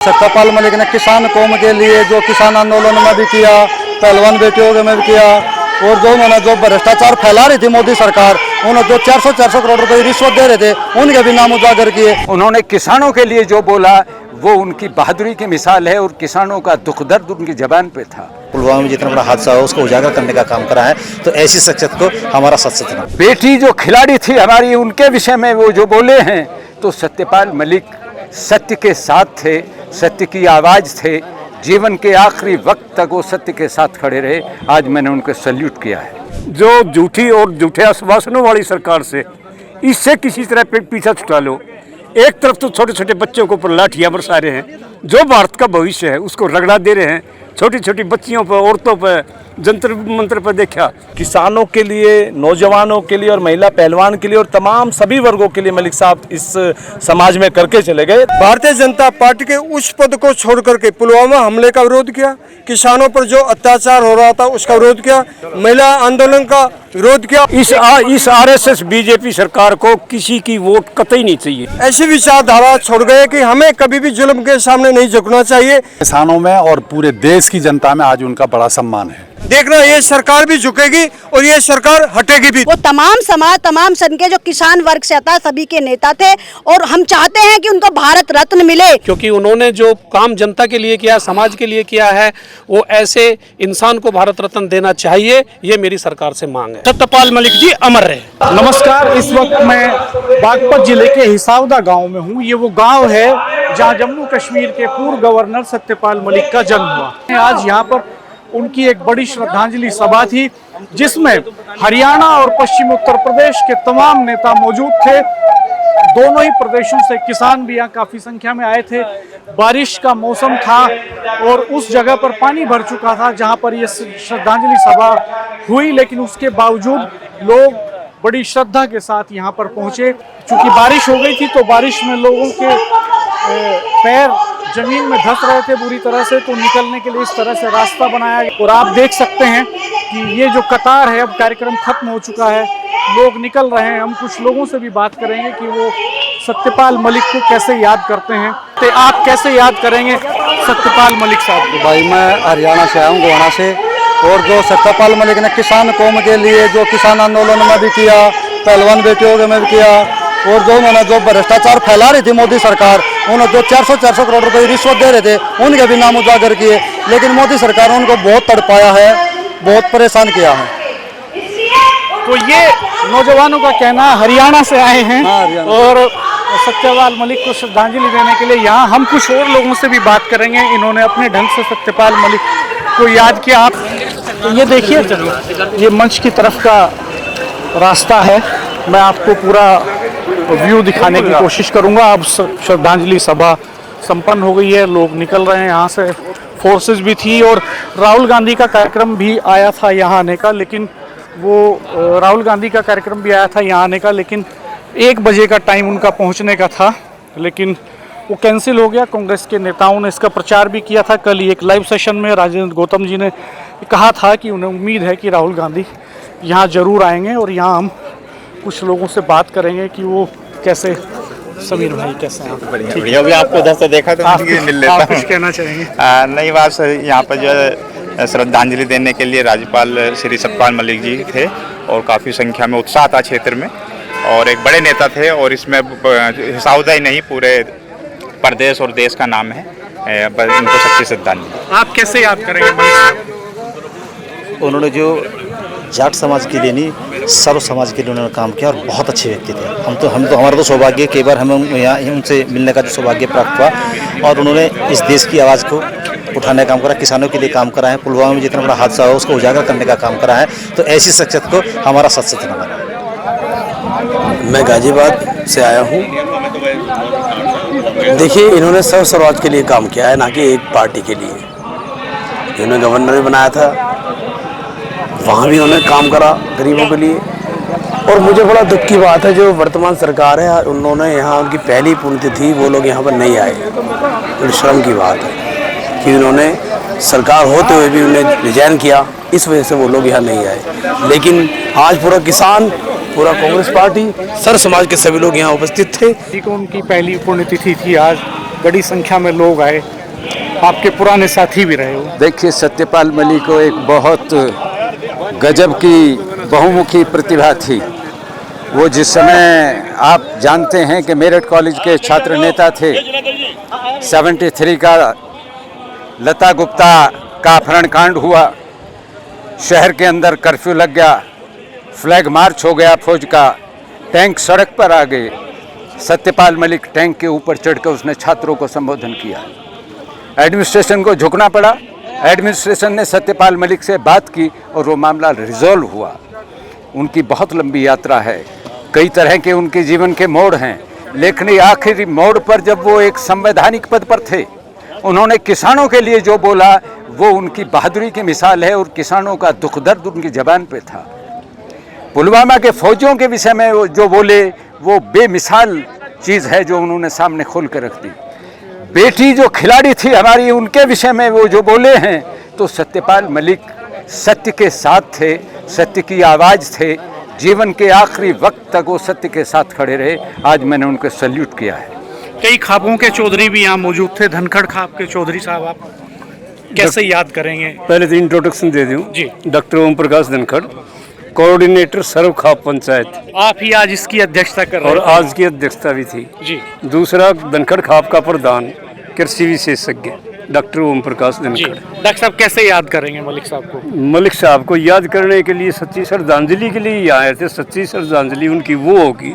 सत्यपाल मलिक ने किसान कौम के लिए जो किसान आंदोलन में भी किया, पहलवान बेटियों में भी किया, और जो उन्होंने जो भ्रष्टाचार फैला रही थी मोदी सरकार, उन्होंने जो 400 करोड़ रुपए रिश्वत दे रहे थे, उनके भी नाम उजागर किए। उन्होंने किसानों के लिए जो बोला वो उनकी बहादुरी की मिसाल है और किसानों का दुख दर्द उनकी जबान पे था। पुलवामा में जितना बड़ा हादसा हो उसको उजागर करने का काम करा है, तो ऐसी शख्सियत को हमारा सत्सचना। बेटी जो खिलाड़ी थी हमारी, उनके विषय में वो जो बोले हैं, तो सत्यपाल मलिक सत्य के साथ थे, सत्य की आवाज़ थे, जीवन के आखिरी वक्त तक वो सत्य के साथ खड़े रहे। आज मैंने उनको सल्यूट किया है। जो झूठी और झूठे आश्वासनों वाली सरकार से इससे किसी तरह पीछा छुटा लो। एक तरफ तो छोटे छोटे बच्चों को ऊपर लाठियाँ बरसा रहे हैं, जो भारत का भविष्य है उसको रगड़ा दे रहे हैं। छोटी छोटी बच्चियों पर, औरतों पर, जंतर मंत्र पर देखा। किसानों के लिए, नौजवानों के लिए और महिला पहलवान के लिए और तमाम सभी वर्गों के लिए मलिक साहब इस समाज में करके चले गए। भारतीय जनता पार्टी के उस पद को छोड़ करके पुलवामा हमले का विरोध किया, किसानों पर जो अत्याचार हो रहा था उसका विरोध किया, महिला आंदोलन का विरोध किया। इस आरएसएस बीजेपी सरकार को किसी की वोट कतई नहीं चाहिए। ऐसी विचारधारा छोड़ गए कि हमें कभी भी जुल्म के सामने नहीं झुकना चाहिए। किसानों में और पूरे देश की जनता में आज उनका बड़ा सम्मान है। देखना ये सरकार भी झुकेगी और ये सरकार हटेगी भी। वो तमाम समाज, तमाम सन के जो किसान वर्ग से आता सभी के नेता थे, और हम चाहते हैं कि उनको भारत रत्न मिले, क्योंकि उन्होंने जो काम जनता के लिए किया, समाज के लिए किया है, वो ऐसे इंसान को भारत रत्न देना चाहिए। ये मेरी सरकार से मांग है। सत्यपाल मलिक जी अमर रहे। नमस्कार, इस वक्त मैं बागपत जिले के हिसावदा गांव में हूं। ये वो गांव है जहां जम्मू कश्मीर के पूर्व गवर्नर सत्यपाल मलिक का जन्म हुआ। आज यहाँ पर उनकी एक बड़ी श्रद्धांजलि सभा थी, जिसमें हरियाणा और पश्चिम उत्तर प्रदेश के तमाम नेता मौजूद थे। दोनों ही प्रदेशों से किसान भी यहाँ काफी संख्या में आए थे। बारिश का मौसम था और उस जगह पर पानी भर चुका था जहाँ पर ये श्रद्धांजलि सभा हुई, लेकिन उसके बावजूद लोग बड़ी श्रद्धा के साथ यहाँ पर पहुँचे। चूँकि बारिश हो गई थी तो बारिश में लोगों के पैर जमीन में धंस रहे थे बुरी तरह से, तो निकलने के लिए इस तरह से रास्ता बनाया गया। और आप देख सकते हैं कि ये जो कतार है, अब कार्यक्रम खत्म हो चुका है, लोग निकल रहे हैं। हम कुछ लोगों से भी बात करेंगे कि वो सत्यपाल मलिक को कैसे याद करते हैं। तो आप कैसे याद करेंगे सत्यपाल मलिक साहब को? भाई मैं हरियाणा से आया हूँ, गोहाना से, और जो सत्यपाल मलिक ने किसान कौम के लिए जो किसान आंदोलन में भी किया, पहलवान बेटियों में भी किया, और जो उन्होंने जो भ्रष्टाचार फैला रही थी मोदी सरकार, उन्होंने जो 400 करोड़ रुपए रिश्वत दे रहे थे, उनके भी नाम उजागर किए। लेकिन मोदी सरकार ने उनको बहुत तड़पाया है, बहुत परेशान किया है। तो ये नौजवानों का कहना, हरियाणा से आए हैं और सत्यपाल मलिक को श्रद्धांजलि देने के लिए यहाँ हम कुछ और लोगों से भी बात करेंगे। इन्होंने अपने ढंग से सत्यपाल मलिक को याद किया। आप ये देखिए, ये मंच की तरफ का रास्ता है। मैं आपको पूरा व्यू दिखाने की कोशिश करूंगा। अब श्रद्धांजलि सभा संपन्न हो गई है, लोग निकल रहे हैं यहाँ से। फोर्सेस भी थी और राहुल गांधी का कार्यक्रम भी आया था यहाँ आने का, लेकिन राहुल गांधी का कार्यक्रम भी आया था यहाँ आने का, लेकिन 1 बजे का टाइम उनका पहुँचने का था, लेकिन वो कैंसिल हो गया। कांग्रेस के नेताओं ने इसका प्रचार भी किया था। कल ही एक लाइव सेशन में राजेंद्र गौतम जी ने कहा था कि उन्हें उम्मीद है कि राहुल गांधी यहाँ जरूर आएंगे, और यहाँ हम कुछ लोगों से बात करेंगे कि वो कैसे। समीर भाई कैसे हैं? बढ़िया भी आपको उधर से देखा तो मिल लेता हूं। कुछ कहना चाहेंगे? नहीं, बात यहाँ पर जो है श्रद्धांजलि देने के लिए राज्यपाल श्री सत्यपाल मलिक जी थे, और काफ़ी संख्या में उत्साह था क्षेत्र में, और एक बड़े नेता थे, और इसमें हिसावदा ही नहीं पूरे प्रदेश और देश का नाम है। उनको सच्ची श्रद्धांजलि। आप कैसे याद करेंगे मलिक साहब? उन्होंने जो जाट समाज के लिए नहीं, सर्व समाज के लिए उन्होंने काम किया, और बहुत अच्छे व्यक्ति थे। हम तो हमारा तो सौभाग्य, कई बार हमें यहाँ उनसे मिलने का जो सौभाग्य प्राप्त हुआ, और उन्होंने इस देश की आवाज़ को उठाने का काम करा, किसानों के लिए काम करा है। पुलवामा में जितना बड़ा हादसा हो उसको उजागर करने का काम करा है, तो ऐसी शख्सियत को हमारा सत्सचना है। मैं गाजियाबाद से आया हूँ। देखिए, इन्होंने सर्व समाज के लिए काम किया है, ना कि एक पार्टी के लिए। इन्होंने गवर्नर भी बनाया था, वहाँ भी उन्होंने काम करा गरीबों के लिए। और मुझे बड़ा दुख की बात है, जो वर्तमान सरकार है, उन्होंने यहाँ उनकी पहली पुण्यतिथि वो लोग यहाँ पर नहीं आए। बड़ी शर्म की बात है कि उन्होंने सरकार होते हुए भी उन्हें रिजाइन किया, इस वजह से वो लोग यहाँ नहीं आए। लेकिन आज पूरा किसान, पूरा कांग्रेस पार्टी, सर्व समाज के सभी लोग यहाँ उपस्थित थे। उनकी पहली पुण्यतिथि थी आज, बड़ी संख्या में लोग आए, आपके पुराने साथी भी रहे हो। देखिए, सत्यपाल मलिक को एक बहुत गजब की बहुमुखी प्रतिभा थी। वो जिस समय आप जानते हैं कि मेरठ कॉलेज के छात्र नेता थे, 73 का लता गुप्ता का अपहरण कांड हुआ, शहर के अंदर कर्फ्यू लग गया, फ्लैग मार्च हो गया फौज का, टैंक सड़क पर आ गए। सत्यपाल मलिक टैंक के ऊपर चढ़कर उसने छात्रों को संबोधन किया। एडमिनिस्ट्रेशन को झुकना पड़ा, एडमिनिस्ट्रेशन ने सत्यपाल मलिक से बात की और वो मामला रिजॉल्व हुआ। उनकी बहुत लंबी यात्रा है, कई तरह के उनके जीवन के मोड़ हैं, लेकिन आखिरी मोड़ पर जब वो एक संवैधानिक पद पर थे, उन्होंने किसानों के लिए जो बोला वो उनकी बहादुरी की मिसाल है और किसानों का दुख दर्द उनकी ज़बान पे था। पुलवामा के फौजियों के विषय में वो जो बोले वो बेमिसाल चीज़ है जो उन्होंने सामने खोल कर रख दी। बेटी जो खिलाड़ी थी हमारी, उनके विषय में वो जो बोले हैं, तो सत्यपाल मलिक सत्य के साथ थे, सत्य की आवाज़ थे, जीवन के आखिरी वक्त तक वो सत्य के साथ खड़े रहे। आज मैंने उनको सैल्यूट किया है। कई खापों के चौधरी भी यहाँ मौजूद थे, धनखड़ खाप के चौधरी साहब, आप कैसे याद करेंगे? पहले तो इंट्रोडक्शन दे दूं जी। डॉक्टर ओम प्रकाश धनखड़, कोऑर्डिनेटर सर्व खाप पंचायत, आप ही आज इसकी अध्यक्षता कर रहे और हैं। आज की अध्यक्षता भी थी जी दूसरा धनखड़ खाप का प्रधान कृषि विशेषज्ञ डॉक्टर ओम प्रकाश जी। धनखड़। डॉक्टर साहब कैसे याद करेंगे मलिक साहब को? मलिक साहब को याद करने के लिए सच्ची श्रद्धांजलि के लिए ही आए थे। सच्ची श्रद्धांजलि उनकी वो होगी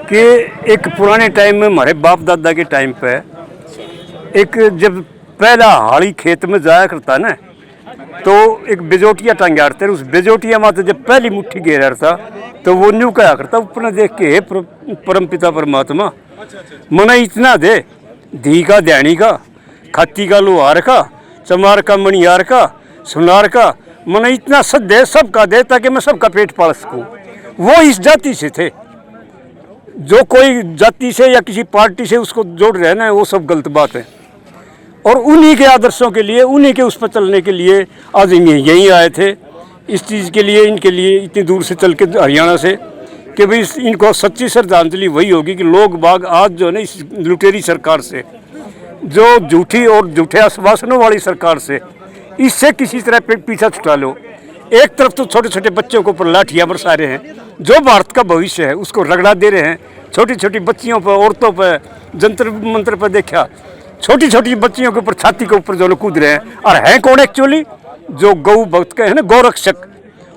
कि एक पुराने टाइम में हमारे बाप दादा के टाइम पे एक जब पहला हाड़ी खेत में जाया करता ना, तो एक बेजोटिया टांगाड़ते, उस बेजोटिया माते जब पहली मुट्ठी घेरा था तो वो न्यू कहा करता ऊपर देख के, हे परम पिता परमात्मा मना इतना दे, धी का ध्यानी का, खत्ती का लोहार का, चमार का मणियार का, सुनार का, मना इतना सद दे, सबका दे, ताकि मैं सबका पेट पाल सकूं। वो इस जाति से थे। जो कोई जाति से या किसी पार्टी से उसको जोड़ रहे ना, वो सब गलत बात है। और उन्हीं के आदर्शों के लिए, उन्हीं के उस पर चलने के लिए आज यहीं आए थे। इस चीज़ के लिए, इनके लिए इतनी दूर से चल के हरियाणा से, कि भाई इनको सच्ची श्रद्धांजलि वही होगी कि लोग बाग आज जो है ना, इस लुटेरी सरकार से, जो झूठी और झूठे आश्वासनों वाली सरकार से, इससे किसी तरह पीछा छुटा लो। एक तरफ तो छोटे छोटे बच्चों को ऊपर लाठियाँ बरसा रहे हैं, जो भारत का भविष्य है उसको रगड़ा दे रहे हैं। छोटी छोटी बच्चियों पर, औरतों पर, जंतर मंत्र पर देखा, छोटी छोटी बच्चियों के ऊपर, छाती के ऊपर जो लोग कूद रहे हैं। और है कौन एक्चुअली? जो गौ भक्त के हैं ना, गौरक्षक,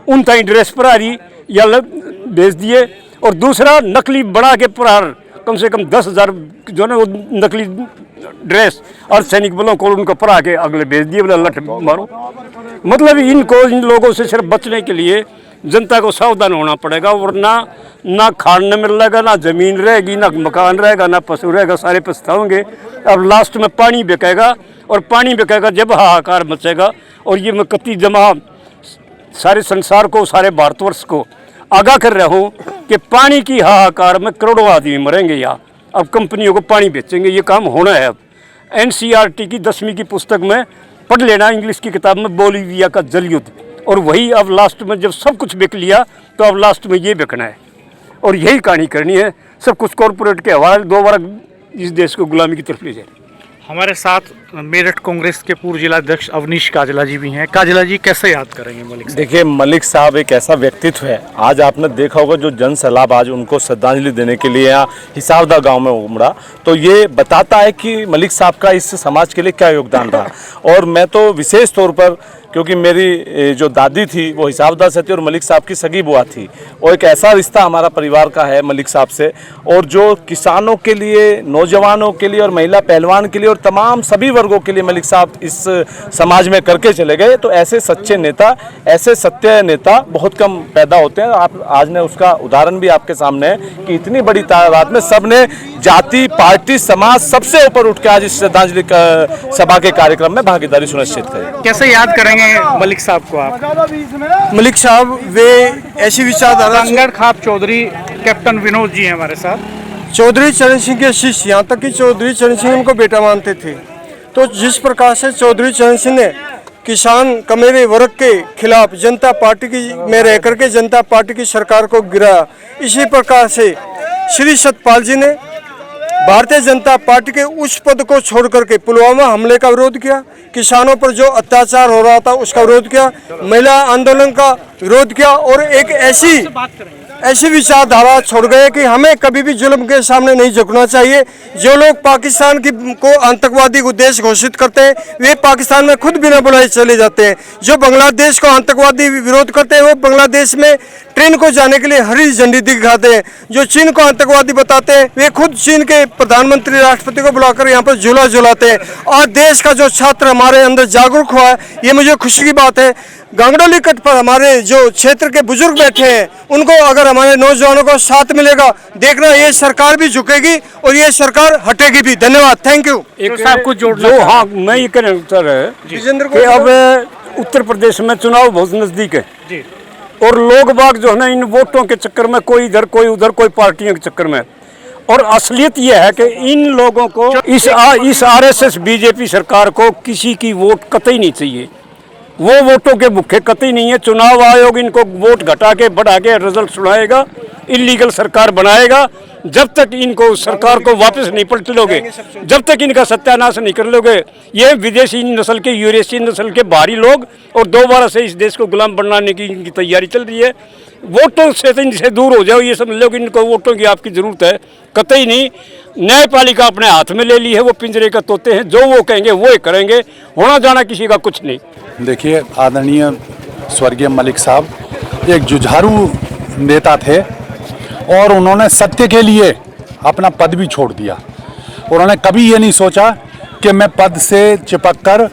उन ताई ड्रेस पर आ रही या भेज दिए। और दूसरा नकली बना के प्रहार, कम से कम 10,000 जो है वो नकली ड्रेस और सैनिक बलों को उनको पढ़ा के अगले भेज दिए, बोला लठ मारो। मतलब इनको, इन लोगों से सिर्फ बचने के लिए जनता को सावधान होना पड़ेगा, वरना ना खाने मिलेगा, ना जमीन रहेगी, ना मकान रहेगा, ना पशु रहेगा, सारे पछताओगे। अब लास्ट में पानी बिकेगा, और पानी बिकेगा जब हाहाकार मचेगा। और ये मैं कति जमा सारे संसार को, सारे भारतवर्ष को आगाह कर रहा हूँ कि पानी की हाहाकार में करोड़ों आदमी मरेंगे। यहाँ अब कंपनियों को पानी बेचेंगे, ये काम होना है। अब NCERT की 10वीं की पुस्तक में पढ़ लेना, इंग्लिश की किताब में, बोलीविया का जल युद्ध। और वही अब लास्ट में जब सब कुछ बिक लिया, तो अब लास्ट में ये बिकना है और यही कहानी करनी है। सब कुछ कॉरपोरेट के हवाले, दोबारा इस देश को गुलामी की तरफ ले जाए। हमारे साथ मेरठ कांग्रेस के पूर्व जिलाध्यक्ष अवनीश काजला जी भी हैं। काजला जी कैसे याद करेंगे मलिक साहब? देखिए, मलिक साहब एक ऐसा व्यक्तित्व है, आज आपने देखा होगा जो जन सैलाब आज उनको श्रद्धांजलि देने के लिए यहाँ हिसावदा गांव में उमड़ा, तो ये बताता है कि मलिक साहब का इस समाज के लिए क्या योगदान रहा। और मैं तो विशेष तौर पर, क्योंकि मेरी जो दादी थी वो हिसाबदा से थी और मलिक साहब की सगी बुआ थी, और एक ऐसा रिश्ता हमारा परिवार का है मलिक साहब से। और जो किसानों के लिए, नौजवानों के लिए और महिला पहलवान के लिए और तमाम सभी वर्गों के लिए मलिक साहब इस समाज में करके चले गए। तो ऐसे सच्चे नेता, ऐसे सत्य नेता बहुत कम पैदा होते हैं। आप आज ने उसका उदाहरण भी आपके सामने है कि इतनी बड़ी तादाद में सबने, जाति, पार्टी, समाज, सबसे ऊपर उठ के आज इस श्रद्धांजलि सभा के कार्यक्रम में भागीदारी सुनिश्चित करें। कैसे याद करेंगे मलिक साहब को आप? मलिक साहब वे ऐसी विचारधारा, धनखड़ खाप चौधरी कैप्टन विनोद जी हैं हमारे साथ। चौधरी चरण सिंह के शिष्य, यहाँ तक कि चौधरी चरण सिंह उनको बेटा मानते थे। तो जिस प्रकार से चौधरी चरण सिंह ने किसान कमेरे वर्ग के खिलाफ जनता पार्टी की में रह करके जनता पार्टी की सरकार को गिराया, इसी प्रकार से श्री सतपाल जी ने भारतीय जनता पार्टी के उच्च पद को छोड़ करके पुलवामा हमले का विरोध किया, किसानों पर जो अत्याचार हो रहा था उसका विरोध किया, महिला आंदोलन का विरोध किया और एक ऐसी विचारधारा छोड़ गए कि हमें कभी भी जुल्म के सामने नहीं झुकना चाहिए। जो लोग पाकिस्तान को आतंकवादी देश घोषित करते हैं वे पाकिस्तान में खुद बिना बुलाए चले जाते हैं। जो बांग्लादेश को आतंकवादी विरोध करते हैं वो बांग्लादेश में ट्रेन को जाने के लिए हरी झंडी दिखाते हैं। जो चीन को आतंकवादी बताते हैं वे खुद चीन के प्रधानमंत्री राष्ट्रपति को बुलाकर यहाँ पर झूला झुलाते हैं। आज देश का जो छात्र हमारे अंदर जागरूक हुआ है ये मुझे खुशी की बात है। गांगडोली कट पर हमारे जो क्षेत्र के बुजुर्ग बैठे हैं उनको अगर हमारे नौजवानों को साथ मिलेगा, देखना ये सरकार भी झुकेगी और ये सरकार हटेगी भी। धन्यवाद, थैंक यू। एक साहब कुछ जोड़ लो। हाँ, मैं ये कहना सर कि अब उत्तर प्रदेश में चुनाव बहुत नजदीक है जी। और लोग बाग जो है ना इन वोटों के चक्कर में कोई इधर कोई उधर कोई पार्टियों के चक्कर में, और असलियत यह है कि इन लोगों को इस आरएसएस बीजेपी सरकार को किसी की वोट कतई नहीं चाहिए। वो वोटों के भूखे कतई नहीं है। चुनाव आयोग इनको वोट घटा के बढ़ा के रिजल्ट सुनाएगा, इलीगल सरकार बनाएगा। जब तक इनको सरकार को वापस नहीं पलट लोगे, जब तक इनका सत्यानाश नहीं कर लोगे, ये विदेशी नस्ल के यूरेशियन नस्ल के बाहरी लोग और दोबारा से इस देश को गुलाम बनाने की इनकी तैयारी चल रही है। वोटों से इनसे दूर हो जाओ, ये समझ लो कि इनको वोटों की आपकी ज़रूरत है कतई नहीं। न्यायपालिका अपने हाथ में ले ली है, वो पिंजरे का तोते हैं, जो वो कहेंगे वो ही करेंगे। होना जाना किसी का कुछ नहीं। देखिए, आदरणीय स्वर्गीय मलिक साहब एक जुझारू नेता थे और उन्होंने सत्य के लिए अपना पद भी छोड़ दिया। उन्होंने कभी ये नहीं सोचा कि मैं पद से चिपक कर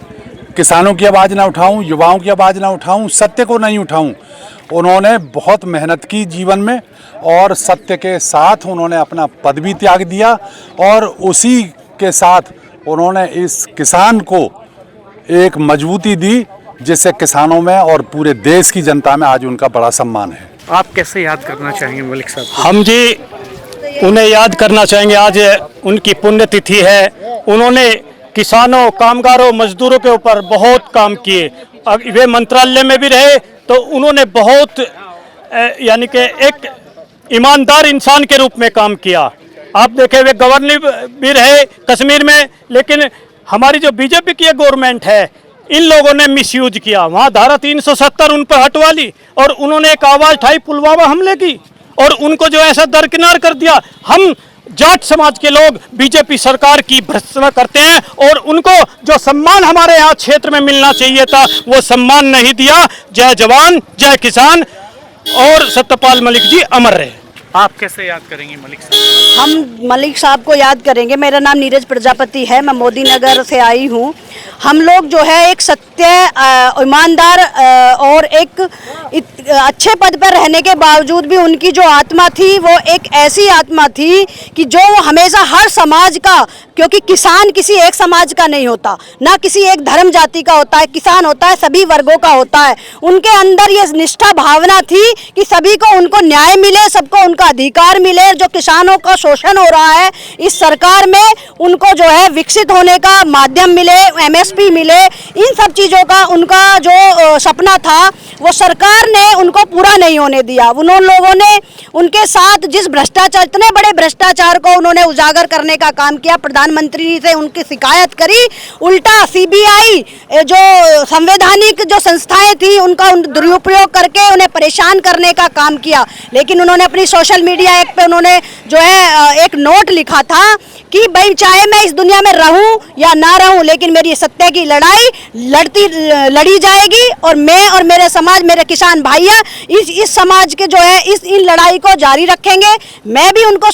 किसानों की आवाज़ ना उठाऊं, युवाओं की आवाज़ ना उठाऊं, सत्य को नहीं उठाऊं। उन्होंने बहुत मेहनत की जीवन में और सत्य के साथ उन्होंने अपना पद भी त्याग दिया और उसी के साथ उन्होंने इस किसान को एक मजबूती दी जिससे किसानों में और पूरे देश की जनता में आज उनका बड़ा सम्मान है। आप कैसे याद करना चाहेंगे मलिक साहब को? हम जी उन्हें याद करना चाहेंगे। आज उनकी पुण्यतिथि है। उन्होंने किसानों, कामगारों, मजदूरों के ऊपर बहुत काम किए। अब वे मंत्रालय में भी रहे तो उन्होंने बहुत यानी कि एक ईमानदार इंसान के रूप में काम किया। आप देखें वे गवर्नर भी रहे कश्मीर में, लेकिन हमारी जो बीजेपी की गवर्नमेंट है इन लोगों ने मिसयूज किया। वहाँ धारा 370 उन पर हटवा ली और उन्होंने एक आवाज़ उठाई पुलवामा हमले की और उनको जो ऐसा दरकिनार कर दिया। हम जाट समाज के लोग बीजेपी सरकार की भर्त्सना करते हैं और उनको जो सम्मान हमारे यहाँ क्षेत्र में मिलना चाहिए था वो सम्मान नहीं दिया। जय जवान, जय किसान और सत्यपाल मलिक जी अमर रहे। आप कैसे याद करेंगे मलिक साहब? हम मलिक साहब को याद करेंगे। मेरा नाम नीरज प्रजापति है, मैं मोदी नगर से आई हूँ। हम लोग जो है एक सत्य, ईमानदार और एक अच्छे पद पर रहने के बावजूद भी उनकी जो आत्मा थी वो एक ऐसी आत्मा थी कि जो हमेशा हर समाज का, क्योंकि किसान किसी एक समाज का नहीं होता, ना किसी एक धर्म जाति का होता है, किसान होता है सभी वर्गों का होता है। उनके अंदर ये निष्ठा भावना थी कि सभी को उनको न्याय मिले, सबको उनका अधिकार मिले। जो किसानों का शोषण हो रहा है इस सरकार में उनको जो है विकसित होने का माध्यम मिले, एमएसपी मिले, इन सब चीज़ों का उनका जो सपना था वो सरकार ने उनको पूरा नहीं होने दिया। उन लोगों ने उनके साथ जिस भ्रष्टाचार, इतने बड़े भ्रष्टाचार को उन्होंने उजागर करने का काम किया, प्रधानमंत्री से उनकी शिकायत करी, उल्टा सीबीआई जो संवैधानिक जो संस्थाएं थी उनका दुरुपयोग करके उन्हें परेशान करने का काम किया। लेकिन उन्होंने अपनी सोशल मीडिया ऐप पे उन्होंने जो है एक नोट लिखा था कि भाई चाहे मैं इस दुनिया में रहूं या ना रहूं लेकिन मेरी सत्य की लड़ाई लड़ी जाएगी और मैं और मेरे समाज, मेरे किसान भाइयां इस समाज के जो है इन लड़ाई को जारी रखेंगे। मैं भी उनको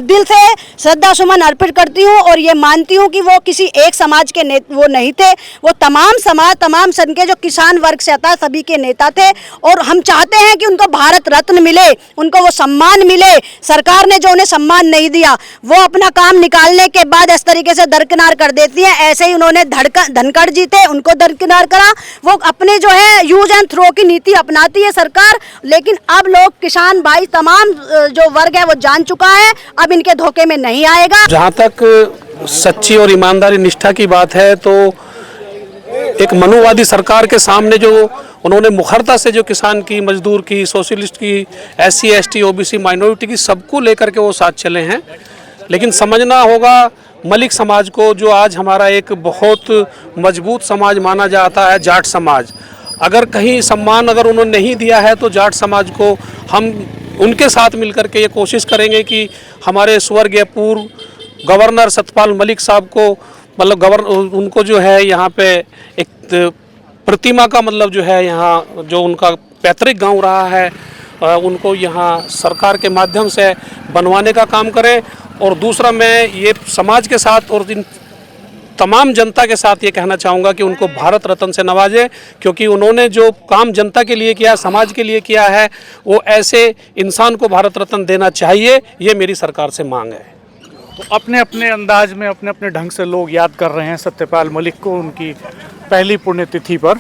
दिल से श्रद्धा सुमन अर्पित करती हूं और ये मानती हूं कि वो किसी एक समाज के वो नहीं थे, वो तमाम समाज, तमाम सन के जो किसान वर्ग से आता सभी के नेता थे और हम चाहते हैं कि उनको भारत रत्न मिले, उनको वो सम्मान मिले। सरकार ने जो उन्हें सम्मान नहीं दिया वो अपना काम निकालने के बाद इस तरीके से दरकिनार कर देती है। ऐसे ही उन्होंने धनखड़ जी थे, उनको दरकिनार करा। वो अपने जो है यूज एंड थ्रो की नीति अपनाती है सरकार, लेकिन अब लोग किसान भाई तमाम जो वर्ग है वो जान चुका है, अब इनके धोखे में नहीं आएगा। जहाँ तक सच्ची और ईमानदारी निष्ठा की बात है तो एक मनुवादी सरकार के सामने जो उन्होंने मुखरता से जो किसान की, मजदूर की, सोशलिस्ट की, SC ST OBC माइनॉरिटी की सबको लेकर के वो साथ चले हैं। लेकिन समझना होगा मलिक समाज को, जो आज हमारा एक बहुत मजबूत समाज माना जाता है, जाट समाज। अगर कहीं सम्मान अगर उन्होंने नहीं दिया है तो जाट समाज को हम उनके साथ मिलकर के ये कोशिश करेंगे कि हमारे स्वर्गीय पूर्व गवर्नर सत्यपाल मलिक साहब को मतलब उनको जो है यहाँ पे एक प्रतिमा का मतलब जो है यहाँ जो उनका पैतृक गांव रहा है उनको यहाँ सरकार के माध्यम से बनवाने का काम करें। और दूसरा मैं ये समाज के साथ और इन तमाम जनता के साथ ये कहना चाहूँगा कि उनको भारत रत्न से नवाजें, क्योंकि उन्होंने जो काम जनता के लिए किया, समाज के लिए किया है, वो ऐसे इंसान को भारत रत्न देना चाहिए, ये मेरी सरकार से मांग है। तो अपने अपने अंदाज में अपने अपने ढंग से लोग याद कर रहे हैं सत्यपाल मलिक को उनकी पहली पुण्यतिथि पर।